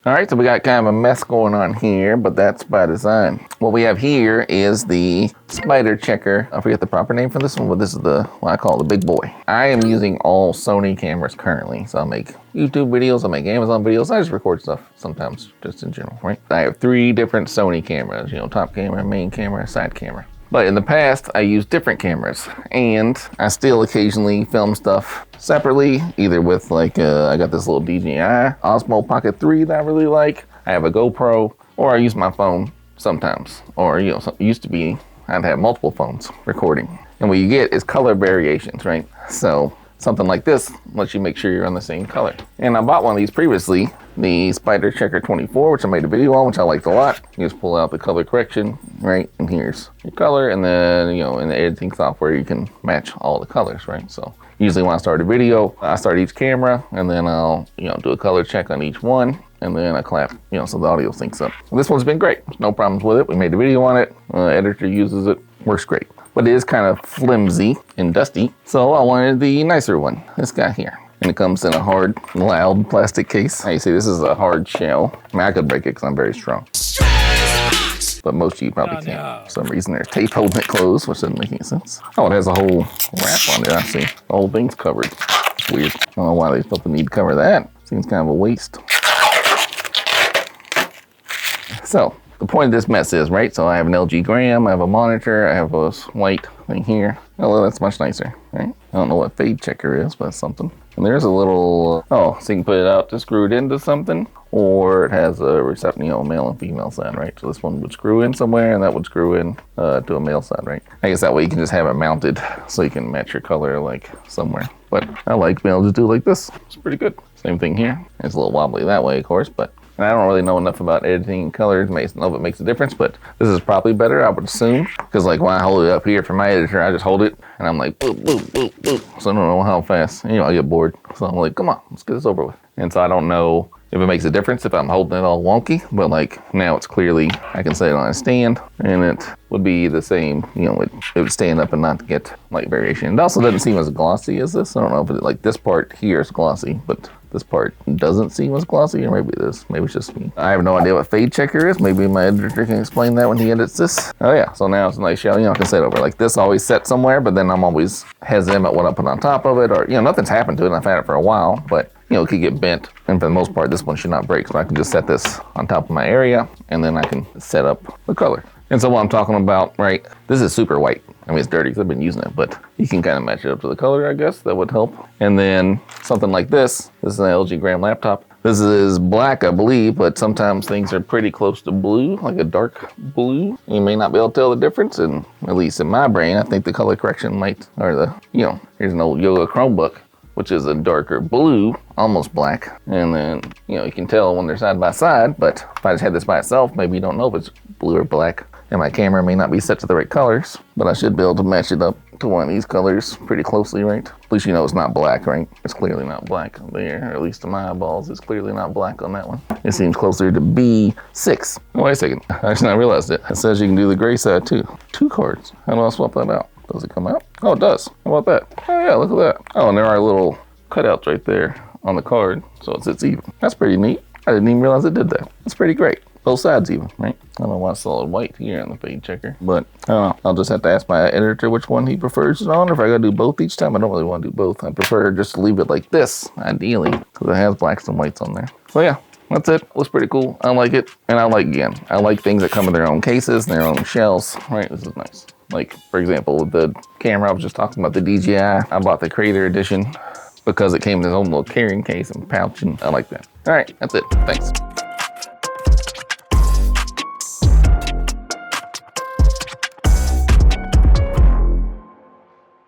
All right, so we got kind of a mess going on here, but that's by design. What we have here is the Spyder Checkr. I forget the proper name for this one, but this is what I call the big boy. I am using all Sony cameras currently. So I make YouTube videos, I make Amazon videos, I just record stuff sometimes, just in general, right? I have 3 different Sony cameras, top camera, main camera, side camera. But in the past, I used different cameras, and I still occasionally film stuff separately, either with I got this little DJI Osmo Pocket 3 that I really like. I have a GoPro, or I use my phone sometimes. Or, it used to be, I'd have multiple phones recording. And what you get is color variations, right? So something like this lets you make sure you're on the same color. And I bought one of these previously, the Spyder Checkr 24, which I made a video on, which I liked a lot. You just pull out the color correction, right? And here's your color. And then, in the editing software, you can match all the colors, right? So usually when I start a video, I start each camera, and then I'll, do a color check on each one. And then I clap, so the audio syncs up. This one's been great. No problems with it. We made a video on it. Editor uses it. Works great. But it is kind of flimsy and dusty. So I wanted the nicer one, this guy here. And it comes in a hard, loud plastic case. Now you see, this is a hard shell. I mean, I could break it because I'm very strong. But most of you probably can't. For some reason, there's tape holding it closed, which doesn't make any sense. Oh, it has a whole wrap on it, I see. The whole thing's covered. It's weird. I don't know why they felt the need to cover that. Seems kind of a waste. So, the point of this mess is, right? So I have an LG gram, I have a monitor, I have a white thing here. Oh, that's much nicer, right? I don't know what fade checker is, but it's something. And there's a little, so you can put it out to screw it into something, or it has a receptacle, male and female side, right? So this one would screw in somewhere, and that would screw in to a male side, right? I guess that way you can just have it mounted so you can match your color somewhere. But I like being able to do it like this. It's pretty good. Same thing here. It's a little wobbly that way, of course, but and I don't really know enough about editing colors, know if it makes a difference, but this is probably better, I would assume. Because when I hold it up here for my editor, I just hold it, and I'm like, boop, boop, boop, boop. So I don't know how fast, I get bored. So I'm like, come on, let's get this over with. And so I don't know if it makes a difference if I'm holding it all wonky, but now it's clearly, I can set it on a stand, and it would be the same, it would stand up and not get light variation. It also doesn't seem as glossy as this. I don't know if this part here is glossy, but this part doesn't seem as glossy, or maybe it is. Maybe it's just me. I have no idea what fade checker is. Maybe my editor can explain that when he edits this. Oh yeah, so now it's a nice shell. I can set it over. This always set somewhere, but then I'm always hesitant about what I put on top of it, or nothing's happened to it, and I've had it for a while, but it could get bent. And for the most part, this one should not break. So I can just set this on top of my area, and then I can set up the color. And so what I'm talking about, right, this is super white. I mean, it's dirty because I've been using it, but you can kind of match it up to the color, I guess. That would help. And then something like this. This is an LG gram laptop. This is black, I believe, but sometimes things are pretty close to blue, like a dark blue. You may not be able to tell the difference, and at least in my brain, I think the color correction might, or here's an old Yoga Chromebook, which is a darker blue, almost black. And then, you can tell when they're side by side, but if I just had this by itself, maybe you don't know if it's blue or black. And my camera may not be set to the right colors, but I should be able to match it up to one of these colors pretty closely, right? At least it's not black, right? It's clearly not black there, or at least to my eyeballs, it's clearly not black on that one. It seems closer to B6. Oh, wait a second, I just not realized it. It says you can do the gray side too. 2 cards, how do I swap that out? Does it come out? Oh, it does. How about that? Oh yeah, look at that. Oh, and there are little cutouts right there on the card, so it sits even. That's pretty neat. I didn't even realize it did that. That's pretty great. Both sides even, right? I don't know why it's solid white here on the fade checker, but I don't know. I'll just have to ask my editor which one he prefers it on, or if I gotta do both each time. I don't really want to do both. I prefer just to leave it like this, ideally, because it has blacks and whites on there. So yeah, that's it. Looks pretty cool. I like it, and I like things that come in their own cases and their own shells, right? This is nice. Like, for example, with the camera I was just talking about, the DJI, I bought the Creator Edition because it came in its own little carrying case and pouch, and I like that. All right, that's it. Thanks.